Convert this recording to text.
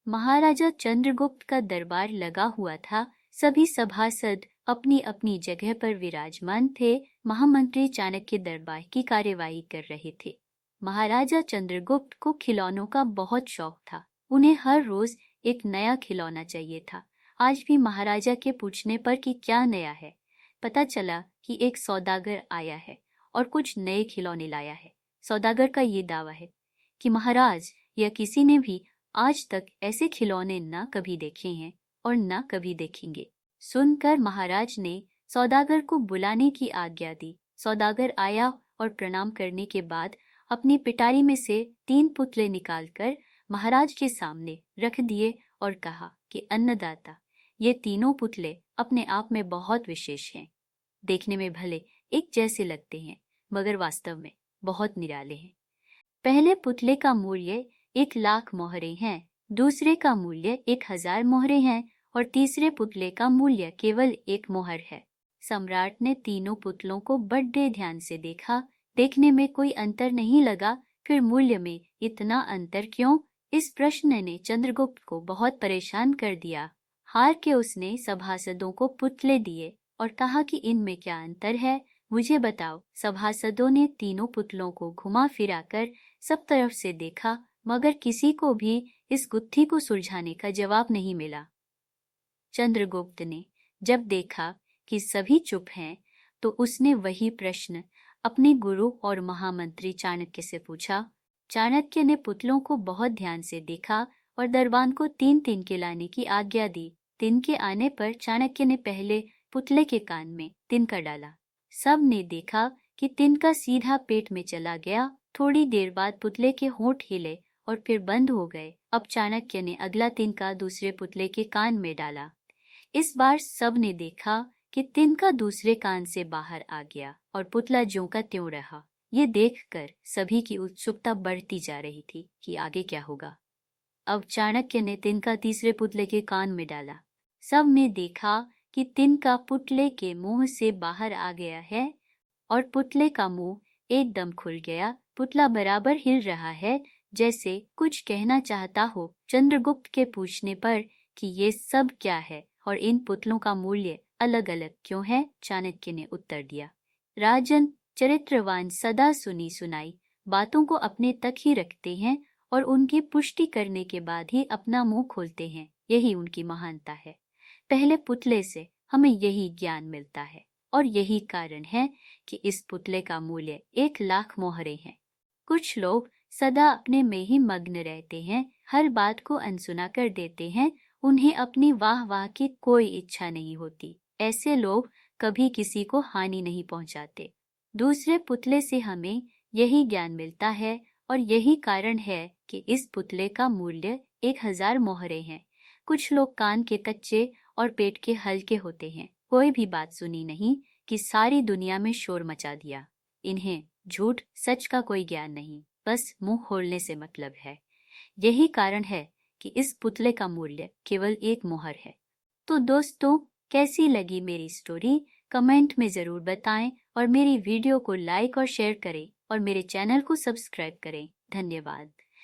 महाराजा चंद्रगुप्त का दरबार लगा हुआ था। सभी सभासद अपनी अपनी जगह पर विराजमान थे। महामंत्री चाणक्य दरबार की कार्यवाही कर रहे थे। महाराजा चंद्रगुप्त को खिलौनों का बहुत शौक था। उन्हें हर रोज एक नया खिलौना चाहिए था। आज भी महाराजा के पूछने पर कि क्या नया है, पता चला कि एक सौदागर आया है और कुछ नए खिलौने लाया है। सौदागर का ये दावा है कि महाराज या किसी ने भी आज तक ऐसे खिलौने ना कभी देखे हैं और ना कभी देखेंगे। सुनकर महाराज ने सौदागर को बुलाने की आज्ञा दी। सौदागर आया और प्रणाम करने के बाद अपनी पिटारी में से 3 पुतले निकालकर महाराज के सामने रख दिए और कहा कि अन्नदाता, ये तीनों पुतले अपने आप में बहुत विशेष हैं। देखने में भले एक जैसे लगते हैं मगर वास्तव में बहुत निराले हैं। पहले पुतले का मूल्य 1,00,000 मोहरे हैं, दूसरे का मूल्य 1,000 मोहरे हैं और तीसरे पुतले का मूल्य केवल 1 मोहर है। सम्राट ने तीनों पुतलों को बड़े ध्यान से देखा। देखने में कोई अंतर नहीं लगा, फिर मूल्य में इतना अंतर क्यों? इस प्रश्न ने चंद्रगुप्त को बहुत परेशान कर दिया। हार के उसने सभासदों को पुतले दिए और कहा कि इनमें क्या अंतर है, मुझे बताओ। सभासदों ने तीनों पुतलों को घुमा फिरा कर सब तरफ से देखा मगर किसी को भी इस गुत्थी को सुलझाने का जवाब नहीं मिला। चंद्रगुप्त ने जब देखा कि सभी चुप हैं तो उसने वही प्रश्न अपने गुरु और महामंत्री चाणक्य से पूछा। चाणक्य ने पुतलों को बहुत ध्यान से देखा और दरबान को 3-3 के लाने की आज्ञा दी। तिनके आने पर चाणक्य ने पहले पुतले के कान में तिनका डाला। सब ने देखा कि तिनका सीधा पेट में चला गया। थोड़ी देर बाद पुतले के होंठ हिले और फिर बंद हो गए। अब चाणक्य ने अगला तिनका दूसरे पुतले के कान में डाला। इस बार सब ने देखा कि तिनका दूसरे कान से बाहर आ गया और पुतला ज्यों का त्यों रहा। ये देखकर सभी की उत्सुकता बढ़ती जा रही थी कि आगे क्या होगा। अब चाणक्य ने तिनका तीसरे पुतले के कान में डाला। सब ने देखा कि तिनका पुतले के मुंह से बाहर आ गया है और पुतले का मुंह एकदम खुल गया। पुतला बराबर हिल रहा है जैसे कुछ कहना चाहता हो। चंद्रगुप्त के पूछने पर कि ये सब क्या है और इन पुतलों का मूल्य अलग अलग क्यों है, चाणक्य ने उत्तर दिया, राजन, चरित्रवान सदा सुनी सुनाई बातों को अपने तक ही रखते हैं और उनकी पुष्टि करने के बाद ही अपना मुंह खोलते हैं। यही उनकी महानता है। पहले पुतले से हमें यही ज्ञान मिलता है और यही कारण है कि इस पुतले का मूल्य 1,00,000 मोहरे है। कुछ लोग सदा अपने में ही मग्न रहते हैं, हर बात को अनसुना कर देते हैं। उन्हें अपनी वाह वाह की कोई इच्छा नहीं होती। ऐसे लोग कभी किसी को हानि नहीं पहुंचाते। दूसरे पुतले से हमें यही ज्ञान मिलता है और यही कारण है कि इस पुतले का मूल्य 1,000 मोहरे हैं। कुछ लोग कान के कच्चे और पेट के हल्के होते हैं। कोई भी बात सुनी नहीं कि सारी दुनिया में शोर मचा दिया। इन्हें झूठ सच का कोई ज्ञान नहीं, बस मुंह खोलने से मतलब है। यही कारण है कि इस पुतले का मूल्य केवल 1 मोहर है। तो दोस्तों, कैसी लगी मेरी स्टोरी कमेंट में ज़रूर बताएं और मेरी वीडियो को लाइक और शेयर करें और मेरे चैनल को सब्सक्राइब करें। धन्यवाद।